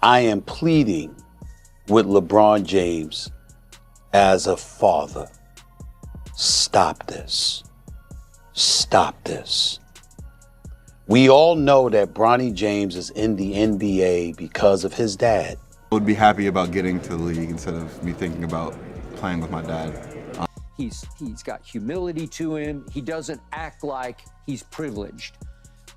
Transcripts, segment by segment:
I am pleading with LeBron James as a father. Stop this. Stop this. We all know that Bronny James is in the NBA because of his dad. I would be happy about getting to the league instead of me thinking about playing with my dad. He's got humility to him. He doesn't act like he's privileged.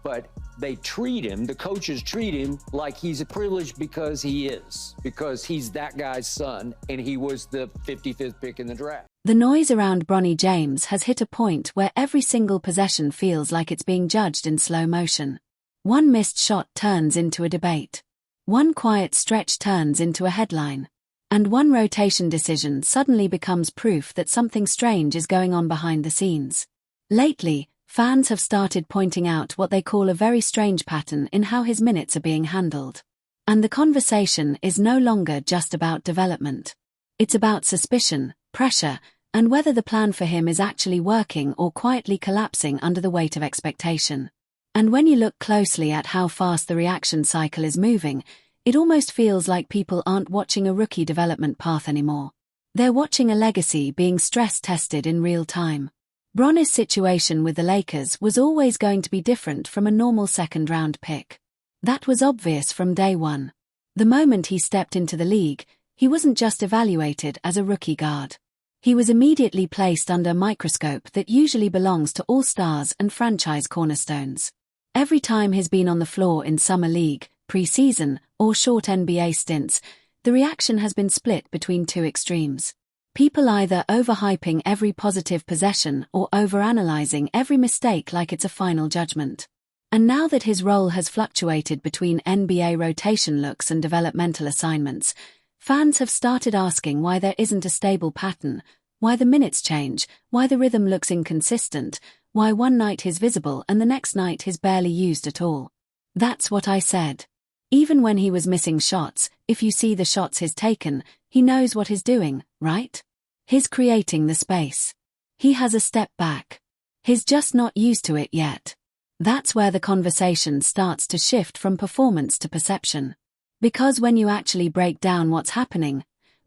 But they treat him, the coaches treat him like he's privileged because he is, because he's that guy's son, and he was the 55th pick in the draft. The noise around Bronny James has hit a point where every single possession feels like it's being judged in slow motion. One missed shot turns into a debate. One quiet stretch turns into a headline. And one rotation decision suddenly becomes proof that something strange is going on behind the scenes. Lately, fans have started pointing out what they call a very strange pattern in how his minutes are being handled. And the conversation is no longer just about development. It's about suspicion, pressure, and whether the plan for him is actually working or quietly collapsing under the weight of expectation. And when you look closely at how fast the reaction cycle is moving, it almost feels like people aren't watching a rookie development path anymore. They're watching a legacy being stress-tested in real time. Bronny's situation with the Lakers was always going to be different from a normal second-round pick. That was obvious from day one. The moment he stepped into the league, he wasn't just evaluated as a rookie guard. He was immediately placed under a microscope that usually belongs to all-stars and franchise cornerstones. Every time he's been on the floor in summer league, pre-season, or short NBA stints, the reaction has been split between two extremes. People either overhyping every positive possession or overanalyzing every mistake like it's a final judgment. And now that his role has fluctuated between NBA rotation looks and developmental assignments, fans have started asking why there isn't a stable pattern, why the minutes change, why the rhythm looks inconsistent, why one night he's visible and the next night he's barely used at all. That's what I said. Even when he was missing shots, if you see the shots he's taken, he knows what he's doing, right? He's creating the space. He has a step back. He's just not used to it yet. That's where the conversation starts to shift from performance to perception. Because when you actually break down what's happening,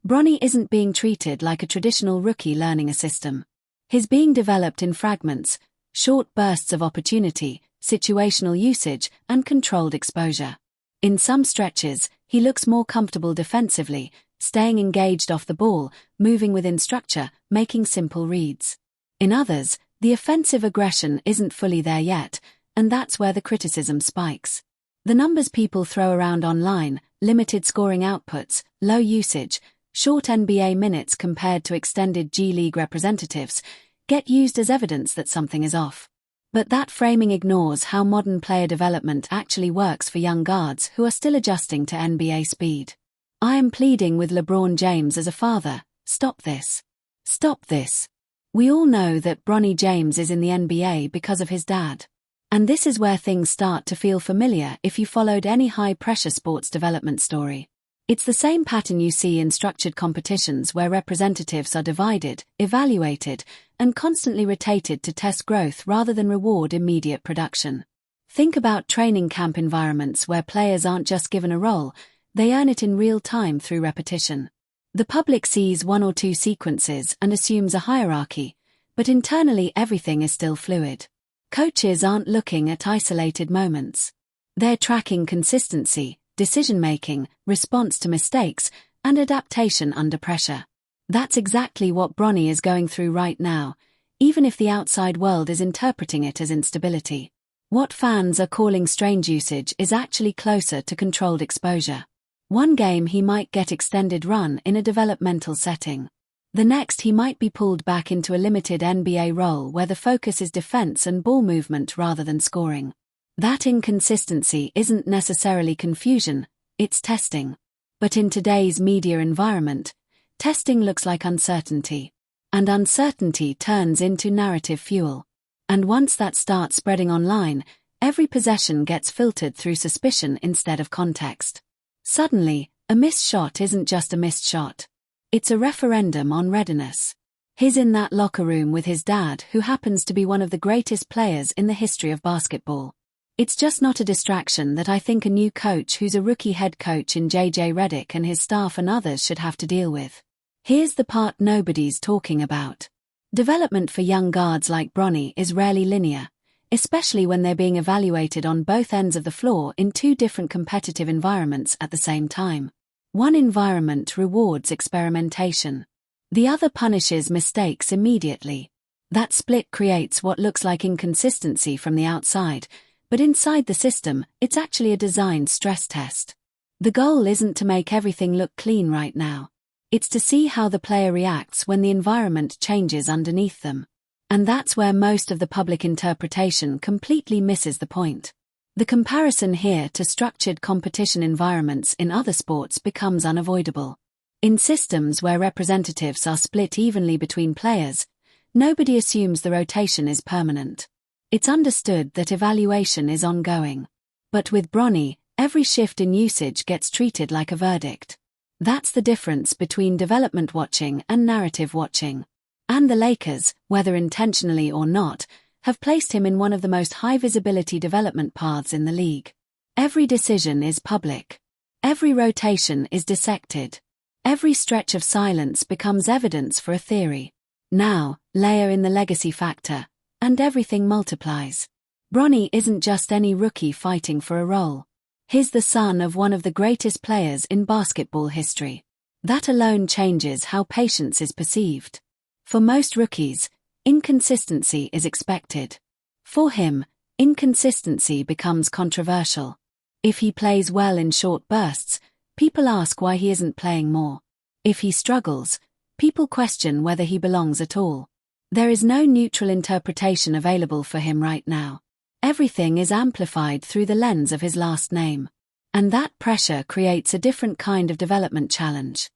Bronny isn't being treated like a traditional rookie learning a system. He's being developed in fragments, short bursts of opportunity, situational usage, and controlled exposure. In some stretches, he looks more comfortable defensively, staying engaged off the ball, moving within structure, making simple reads. In others, the offensive aggression isn't fully there yet, and that's where the criticism spikes. The numbers people throw around online, limited scoring outputs, low usage, short NBA minutes compared to extended G League representatives, get used as evidence that something is off. But that framing ignores how modern player development actually works for young guards who are still adjusting to NBA speed. I am pleading with LeBron James as a father, stop this. Stop this. We all know that Bronny James is in the NBA because of his dad. And this is where things start to feel familiar if you followed any high-pressure sports development story. It's the same pattern you see in structured competitions where representatives are divided, evaluated, and constantly rotated to test growth rather than reward immediate production. Think about training camp environments where players aren't just given a role, they earn it in real time through repetition. The public sees one or two sequences and assumes a hierarchy, but internally everything is still fluid. Coaches aren't looking at isolated moments. They're tracking consistency, decision-making, response to mistakes, and adaptation under pressure. That's exactly what Bronny is going through right now, even if the outside world is interpreting it as instability. What fans are calling strange usage is actually closer to controlled exposure. One game he might get extended run in a developmental setting. The next he might be pulled back into a limited NBA role where the focus is defense and ball movement rather than scoring. That inconsistency isn't necessarily confusion, it's testing. But in today's media environment, testing looks like uncertainty. And uncertainty turns into narrative fuel. And once that starts spreading online, every possession gets filtered through suspicion instead of context. Suddenly, a missed shot isn't just a missed shot. It's a referendum on readiness. He's in that locker room with his dad who happens to be one of the greatest players in the history of basketball. It's just not a distraction that I think a new coach who's a rookie head coach in JJ Redick and his staff and others should have to deal with. Here's the part nobody's talking about. Development for young guards like Bronny is rarely linear, especially when they're being evaluated on both ends of the floor in two different competitive environments at the same time. One environment rewards experimentation. The other punishes mistakes immediately. That split creates what looks like inconsistency from the outside, but inside the system, it's actually a designed stress test. The goal isn't to make everything look clean right now. It's to see how the player reacts when the environment changes underneath them. And that's where most of the public interpretation completely misses the point. The comparison here to structured competition environments in other sports becomes unavoidable. In systems where representatives are split evenly between players, nobody assumes the rotation is permanent. It's understood that evaluation is ongoing. But with Bronny, every shift in usage gets treated like a verdict. That's the difference between development watching and narrative watching. And the Lakers, whether intentionally or not, have placed him in one of the most high-visibility development paths in the league. Every decision is public. Every rotation is dissected. Every stretch of silence becomes evidence for a theory. Now, layer in the legacy factor, and everything multiplies. Bronny isn't just any rookie fighting for a role. He's the son of one of the greatest players in basketball history. That alone changes how patience is perceived. For most rookies, inconsistency is expected. For him, inconsistency becomes controversial. If he plays well in short bursts, people ask why he isn't playing more. If he struggles, people question whether he belongs at all. There is no neutral interpretation available for him right now. Everything is amplified through the lens of his last name. And that pressure creates a different kind of development challenge.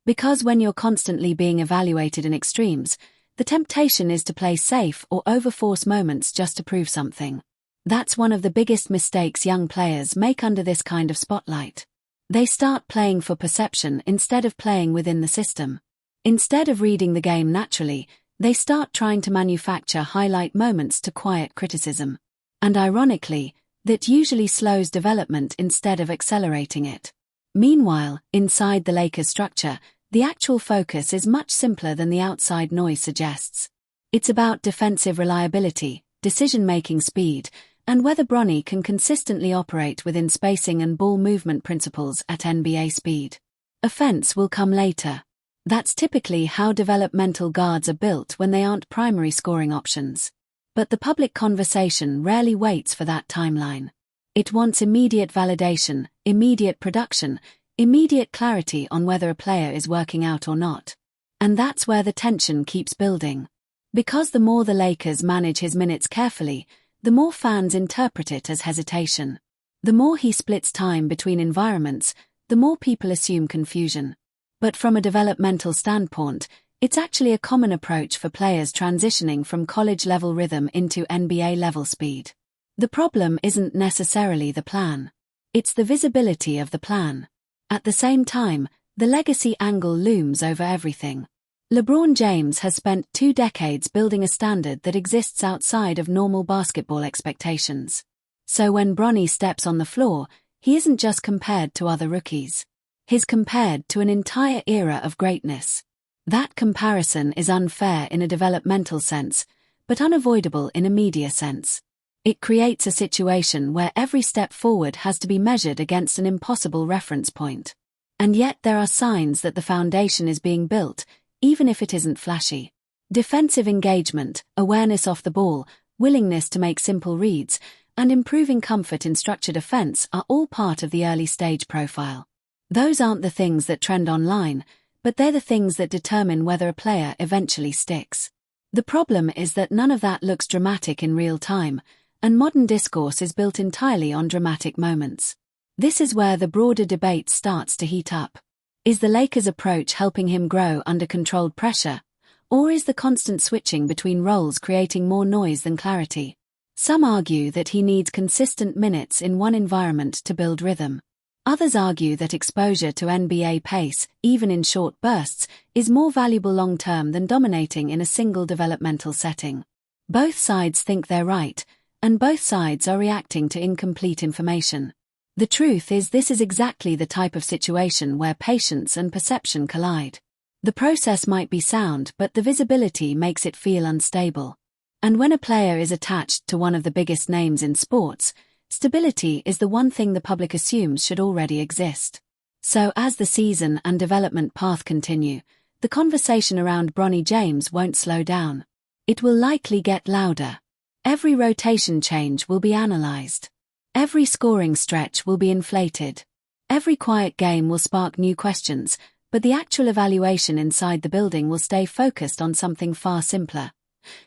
Because when you're constantly being evaluated in extremes, the temptation is to play safe or overforce moments just to prove something. That's one of the biggest mistakes young players make under this kind of spotlight. They start playing for perception instead of playing within the system. Instead of reading the game naturally, they start trying to manufacture highlight moments to quiet criticism. And ironically, that usually slows development instead of accelerating it. Meanwhile, inside the Lakers structure, the actual focus is much simpler than the outside noise suggests. It's about defensive reliability, decision-making speed, and whether Bronny can consistently operate within spacing and ball movement principles at NBA speed. Offense will come later. That's typically how developmental guards are built when they aren't primary scoring options. But the public conversation rarely waits for that timeline. It wants immediate validation, immediate production, immediate clarity on whether a player is working out or not. And that's where the tension keeps building. Because the more the Lakers manage his minutes carefully, the more fans interpret it as hesitation. The more he splits time between environments, the more people assume confusion. But from a developmental standpoint, it's actually a common approach for players transitioning from college-level rhythm into NBA-level speed. The problem isn't necessarily the plan. It's the visibility of the plan. At the same time, the legacy angle looms over everything. LeBron James has spent 2 decades building a standard that exists outside of normal basketball expectations. So when Bronny steps on the floor, he isn't just compared to other rookies. He's compared to an entire era of greatness. That comparison is unfair in a developmental sense, but unavoidable in a media sense. It creates a situation where every step forward has to be measured against an impossible reference point. And yet there are signs that the foundation is being built, even if it isn't flashy. Defensive engagement, awareness off the ball, willingness to make simple reads, and improving comfort in structured offense are all part of the early stage profile. Those aren't the things that trend online, but they're the things that determine whether a player eventually sticks. The problem is that none of that looks dramatic in real time, and modern discourse is built entirely on dramatic moments. This is where the broader debate starts to heat up. Is the Lakers' approach helping him grow under controlled pressure, or is the constant switching between roles creating more noise than clarity? Some argue that he needs consistent minutes in one environment to build rhythm. Others argue that exposure to NBA pace, even in short bursts, is more valuable long-term than dominating in a single developmental setting. Both sides think they're right, and both sides are reacting to incomplete information. The truth is, this is exactly the type of situation where patience and perception collide. The process might be sound, but the visibility makes it feel unstable. And when a player is attached to one of the biggest names in sports, stability is the one thing the public assumes should already exist. So as the season and development path continue, the conversation around Bronny James won't slow down. It will likely get louder. Every rotation change will be analyzed. Every scoring stretch will be inflated. Every quiet game will spark new questions, but the actual evaluation inside the building will stay focused on something far simpler.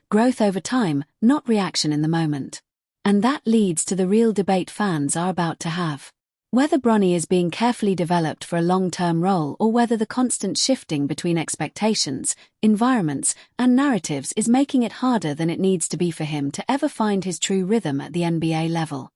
Growth over time, not reaction in the moment. And that leads to the real debate fans are about to have. Whether Bronny is being carefully developed for a long-term role, or whether the constant shifting between expectations, environments, and narratives is making it harder than it needs to be for him to ever find his true rhythm at the NBA level.